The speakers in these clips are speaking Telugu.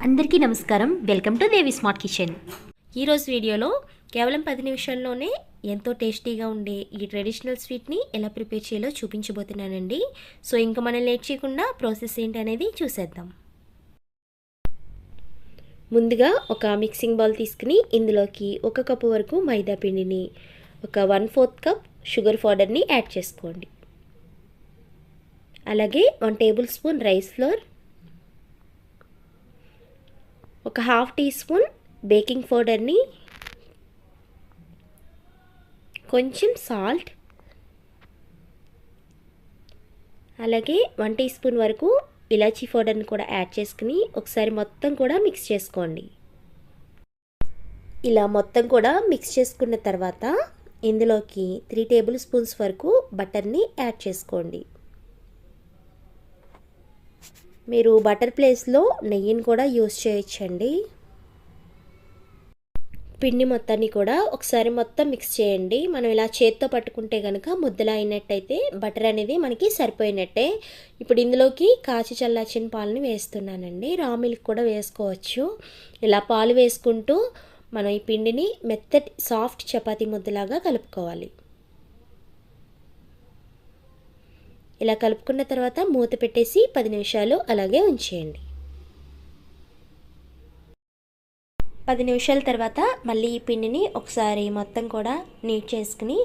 అందరికీ నమస్కారం. Welcome to Devi smart kitchen. ఈరోజు వీడియోలో కేవలం 10 నిమిషాల్లోనే ఎంతో టేస్టీగా ఉండే ఈ ట్రెడిషనల్ స్వీట్ని ఎలా ప్రిపేర్ చేయాలో చూపించబోతున్నానండి. సో ఇంకా మనం లేట్ చేయకుండా ప్రాసెస్ ఏంటనేది చూసేద్దాం. ముందుగా ఒక మిక్సింగ్ బౌల్ తీసుకుని ఇందులోకి 1 కప్పు వరకు మైదా పిండిని, ఒక 1/4 కప్ షుగర్ పౌడర్ని యాడ్ చేసుకోండి. అలాగే 1 టేబుల్ స్పూన్ రైస్ ఫ్లోర్, ఒక 1/2 టీ స్పూన్ బేకింగ్ పౌడర్ని, కొంచెం సాల్ట్, అలాగే 1 టీ స్పూన్ వరకు ఇలాచీ పౌడర్ని కూడా యాడ్ చేసుకుని ఒకసారి మొత్తం కూడా మిక్స్ చేసుకోండి. ఇలా మొత్తం కూడా మిక్స్ చేసుకున్న తర్వాత ఇందులోకి 3 టేబుల్ స్పూన్స్ వరకు బటర్ని యాడ్ చేసుకోండి. మీరు బటర్ ప్లేస్లో నెయ్యిని కూడా యూస్ చేయొచ్చండి. పిండి మొత్తాన్ని కూడా ఒకసారి మొత్తం మిక్స్ చేయండి. మనం ఇలా చేత్తో పట్టుకుంటే కనుక ముద్దలా అయినట్టయితే బటర్ అనేది మనకి సరిపోయినట్టే. ఇప్పుడు ఇందులోకి కాచి చల్లార్చిన పాలని వేస్తున్నానండి. రా మిల్క్ కూడా వేసుకోవచ్చు. ఇలా పాలు వేసుకుంటూ మనం ఈ పిండిని మెత్తటి సాఫ్ట్ చపాతీ ముద్దలాగా కలుపుకోవాలి. ఇలా కలుపుకున్న తర్వాత మూత పెట్టేసి 10 నిమిషాలు అలాగే ఉంచేయండి. 10 నిమిషాల తర్వాత మళ్ళీ ఈ పిండిని ఒకసారి మొత్తం కూడా నీట్ చేసుకుని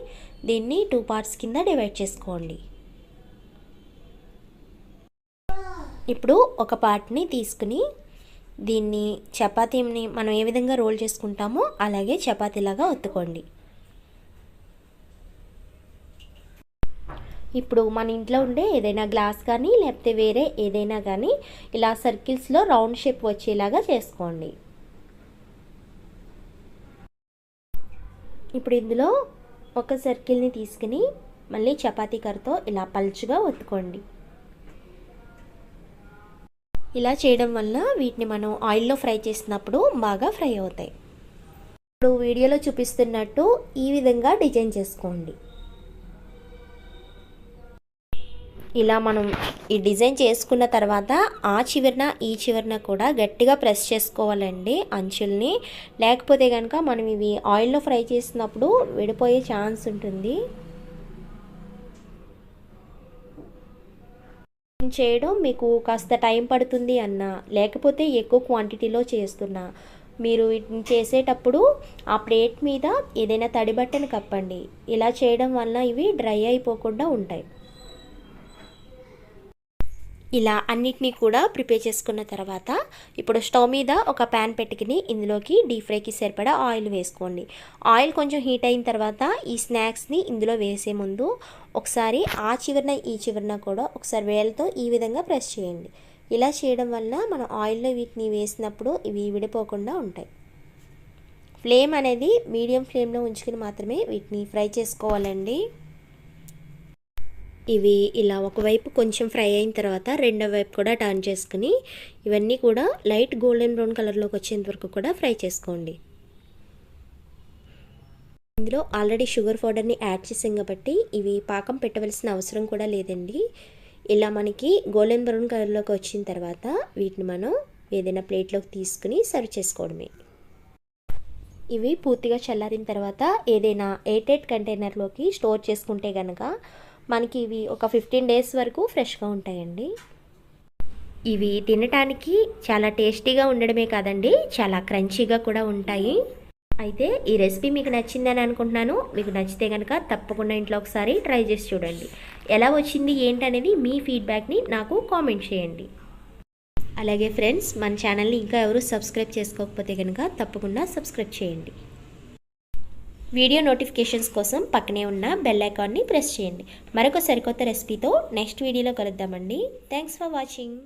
దీన్ని 2 పార్ట్స్ కింద డివైడ్ చేసుకోండి. ఇప్పుడు ఒక పార్ట్ని తీసుకుని దీన్ని చపాతీని మనం ఏ విధంగా రోల్ చేసుకుంటామో అలాగే చపాతీలాగా ఒత్తుకోండి. ఇప్పుడు మన ఇంట్లో ఉండే ఏదైనా గ్లాస్ కానీ లేకపోతే వేరే ఏదైనా కానీ ఇలా సర్కిల్స్లో రౌండ్ షేప్ వచ్చేలాగా చేసుకోండి. ఇప్పుడు ఇందులో ఒక సర్కిల్ని తీసుకుని మళ్ళీ చపాతీ కర్రతో ఇలా పల్చగా ఒత్తుకోండి. ఇలా చేయడం వల్ల వీటిని మనం ఆయిల్లో ఫ్రై చేసినప్పుడు బాగా ఫ్రై అవుతాయి. ఇప్పుడు వీడియోలో చూపిస్తున్నట్టు ఈ విధంగా డిజైన్ చేసుకోండి. ఇలా మనం ఈ డిజైన్ చేసుకున్న తర్వాత ఆ చివరన ఈ చివరన కూడా గట్టిగా ప్రెస్ చేసుకోవాలండి అంచుల్ని. లేకపోతే కనుక మనం ఇవి ఆయిల్లో ఫ్రై చేసినప్పుడు విడిపోయే ఛాన్స్ ఉంటుంది. చేయడం మీకు కాస్త టైం పడుతుంది అన్నా లేకపోతే ఎక్కువ క్వాంటిటీలో చేస్తున్నా మీరు వీటిని చేసేటప్పుడు ఆ ప్లేట్ మీద ఏదైనా తడి బట్టను కప్పండి. ఇలా చేయడం వల్ల ఇవి డ్రై అయిపోకుండా ఉంటాయి. ఇలా అన్నిటినీ కూడా ప్రిపేర్ చేసుకున్న తర్వాత ఇప్పుడు స్టవ్ మీద ఒక ప్యాన్ పెట్టుకుని ఇందులోకి డీప్ ఫ్రైకి సరిపడా ఆయిల్ వేసుకోండి. ఆయిల్ కొంచెం హీట్ అయిన తర్వాత ఈ స్నాక్స్ని ఇందులో వేసే ముందు ఒకసారి ఆ చివరన ఈ చివరన కూడా ఒకసారి వేలతో ఈ విధంగా ప్రెస్ చేయండి. ఇలా చేయడం వల్ల మనం ఆయిల్లో వీటిని వేసినప్పుడు ఇవి విడిపోకుండా ఉంటాయి. ఫ్లేమ్ అనేది మీడియం ఫ్లేమ్లో ఉంచుకుని మాత్రమే వీటిని ఫ్రై చేసుకోవాలండి. ఇవి ఇలా ఒకవైపు కొంచెం ఫ్రై అయిన తర్వాత రెండో వైపు కూడా టర్న్ చేసుకుని ఇవన్నీ కూడా లైట్ గోల్డెన్ బ్రౌన్ కలర్లోకి వచ్చేంత వరకు కూడా ఫ్రై చేసుకోండి. ఇందులో ఆల్రెడీ షుగర్ పౌడర్ని యాడ్ చేసాం కాబట్టి ఇవి పాకం పెట్టవలసిన అవసరం కూడా లేదండి. ఇలా మనకి గోల్డెన్ బ్రౌన్ కలర్లోకి వచ్చిన తర్వాత వీటిని మనం ఏదైనా ప్లేట్లోకి తీసుకుని సర్వ్ చేసుకోవడమే. ఇవి పూర్తిగా చల్లారిన తర్వాత ఏదైనా ఎయిర్టైట్ కంటైనర్లోకి స్టోర్ చేసుకుంటే కనుక మనకి ఇవి ఒక 15 డేస్ వరకు ఫ్రెష్గా ఉంటాయండి. ఇవి తినటానికి చాలా టేస్టీగా ఉండడమే కాదండి, చాలా క్రంచీగా కూడా ఉంటాయి. అయితే ఈ రెసిపీ మీకు నచ్చిందని అనుకుంటున్నాను. మీకు నచ్చితే కనుక తప్పకుండా ఇంట్లో ఒకసారి ట్రై చేసి చూడండి. ఎలా వచ్చింది ఏంటనేది మీ ఫీడ్బ్యాక్ని నాకు కామెంట్ చేయండి. అలాగే ఫ్రెండ్స్, మన ఛానల్ని ఇంకా ఎవరు సబ్స్క్రైబ్ చేసుకోకపోతే కనుక తప్పకుండా సబ్స్క్రైబ్ చేయండి. వీడియో నోటిఫికేషన్స్ కోసం పక్కనే ఉన్న బెల్ ఐకాన్ని ప్రెస్ చేయండి. మరొక సరికొత్త రెసిపీతో నెక్స్ట్ వీడియోలో కలుద్దామండి. Thanks for watching.